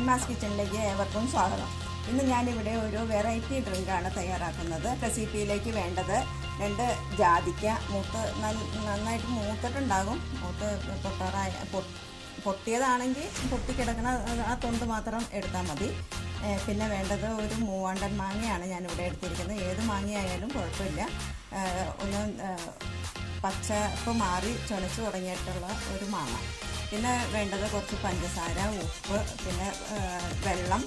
Grandmas കിച്ചണിലേക്ക് ഏവർക്കും സ്വാഗതം. ഇന്ന് ഞാനിവിടെ ഒരു വെറൈറ്റി ഡ്രിങ്കാണ് തയ്യാറാക്കുന്നത്. റെസിപ്പിയിലേക്ക് വേണ്ടത് 2 ജാതിക്ക, നന്നായിട്ട് മൂത്തിട്ടുണ്ടാകും. പൊട്ടിയതാണെങ്കിൽ പൊട്ടിക്കിടക്കണ ആ തൊണ്ട് മാത്രം എടുത്താൽ മതി. പിന്നെ വേണ്ടത് ഒരു മൂവാണ്ടൻ മാങ്ങയാണ് ഞാനിവിടെ എടുത്തിരിക്കുന്നത്. ഏത് മാങ്ങയായാലും കുഴപ്പമില്ല. ഒന്ന് പച്ചപ്പ് മാറി ചുനച്ച് തുടങ്ങിയിട്ടുള്ള ഒരു മാങ്ങ. പിന്നെ വേണ്ടത് കുറച്ച് പഞ്ചസാര, ഉപ്പ്, പിന്നെ വെള്ളം,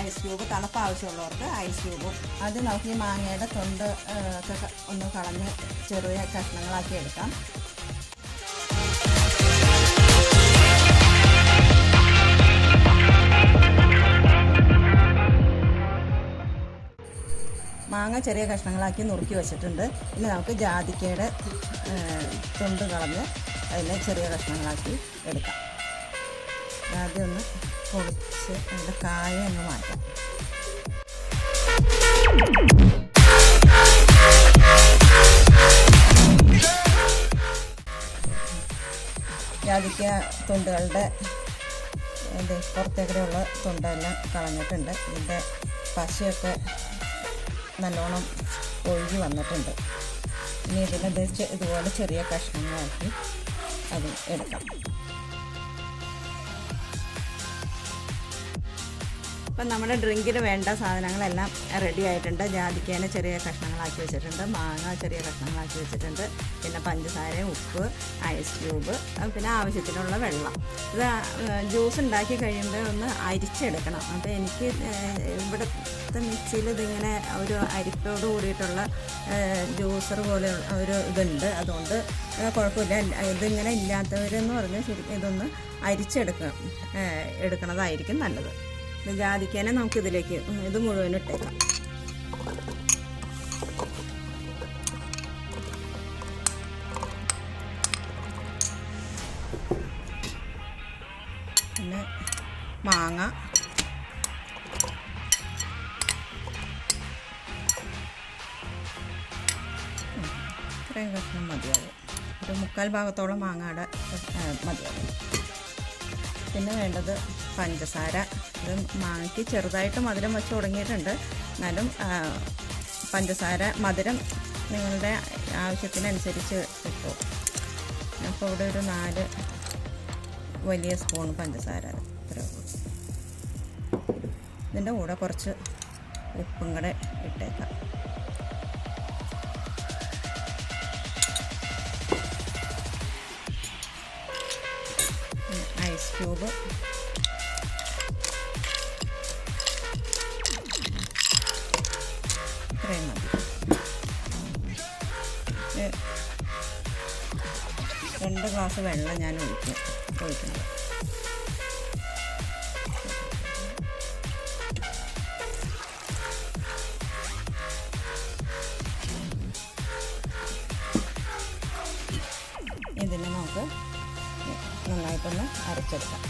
ഐസ് ക്യൂബ്, തണുപ്പ് ആവശ്യമുള്ളവർക്ക് ഐസ് ക്യൂബും. അത് നമുക്ക് ഈ മാങ്ങയുടെ തൊണ്ട് ഒക്കെ ഒന്ന് കളഞ്ഞ് ചെറിയ കഷ്ണങ്ങളാക്കി എടുക്കാം. മാങ്ങ ചെറിയ കഷ്ണങ്ങളാക്കി നുറുക്കി വെച്ചിട്ടുണ്ട്. ഇനി നമുക്ക് ജാതിക്കയുടെ തൊണ്ട് കളഞ്ഞ് അതിനെ ചെറിയ കഷ്ണങ്ങളാക്കി എടുക്കാം. ആദ്യം ഒന്ന് പൊളിച്ച് അതിൻ്റെ കായ ഒന്ന് മാറ്റാം. ജാതിക്ക തൊണ്ടുകളുടെ പുറത്തേക്കൂടെയുള്ള തൊണ്ടെല്ലാം കളഞ്ഞിട്ടുണ്ട്. ഇതിൻ്റെ പശയൊക്കെ നല്ലോണം ഒഴുകി വന്നിട്ടുണ്ട്. ഇനി ഇതിനെ ഇതുപോലെ ചെറിയ കഷ്ണങ്ങളാക്കി അത് എടുക്കാം. അപ്പം നമ്മുടെ ഡ്രിങ്കിന് വേണ്ട സാധനങ്ങളെല്ലാം റെഡി ആയിട്ടുണ്ട്. ജാതിക്കേനെ ചെറിയ കഷ്ണങ്ങളാക്കി വെച്ചിട്ടുണ്ട്, മാങ്ങ ചെറിയ കഷ്ണങ്ങളാക്കി വെച്ചിട്ടുണ്ട്, പിന്നെ പഞ്ചസാര, ഉപ്പ്, ഐസ് ക്യൂബ്, പിന്നെ ആവശ്യത്തിനുള്ള വെള്ളം. ഇത് ജ്യൂസ് ഉണ്ടാക്കി കഴിയുമ്പോൾ ഒന്ന് അരിച്ചെടുക്കണം. അപ്പോൾ എനിക്ക് ഇവിടുത്തെ മിക്സിയിൽ ഇതിങ്ങനെ ഒരു അരിപ്പോട് കൂടിയിട്ടുള്ള ജ്യൂസർ പോലെ ഒരു ഇതുണ്ട്. അതുകൊണ്ട് കുഴപ്പമില്ല. ഇതിങ്ങനെ ഇല്ലാത്തവരെന്ന് പറഞ്ഞാൽ ശരിക്കും ഇതൊന്ന് എടുക്കണതായിരിക്കും നല്ലത്. ജാതിക്കേനെ നമുക്കിതിലേക്ക് ഇത് മുഴുവൻ ഇട്ടേക്കാം. പിന്നെ മാങ്ങ, ഇത്രയും കഷ്ണം മതിയാകും. ഒരു 3/4 ഭാഗത്തോളം മാങ്ങയുടെ മതിയാകും. പിന്നെ വേണ്ടത് പഞ്ചസാര. ഇത് മാങ്ങയ്ക്ക് ചെറുതായിട്ട് മധുരം വെച്ച് തുടങ്ങിയിട്ടുണ്ട്. എന്നാലും പഞ്ചസാര മധുരം നിങ്ങളുടെ ആവശ്യത്തിനനുസരിച്ച് കിട്ടും. അപ്പോൾ ഇവിടെ ഒരു 4 വലിയ സ്പൂൺ പഞ്ചസാര ഇത്രേ ഉള്ളൂ. ഇതിൻ്റെ കൂടെ കുറച്ച് ഉപ്പും കൂടെ ഇട്ടേക്കാം. ഐസ് ക്യൂബ്, ഇത്രയും മതി. 2 ഗ്ലാസ് വെള്ളം ഞാൻ ഒഴിക്കുന്നത്. ഇതിനെ നമുക്ക് നന്നായിട്ടൊന്ന് അരച്ചെടുക്കാം.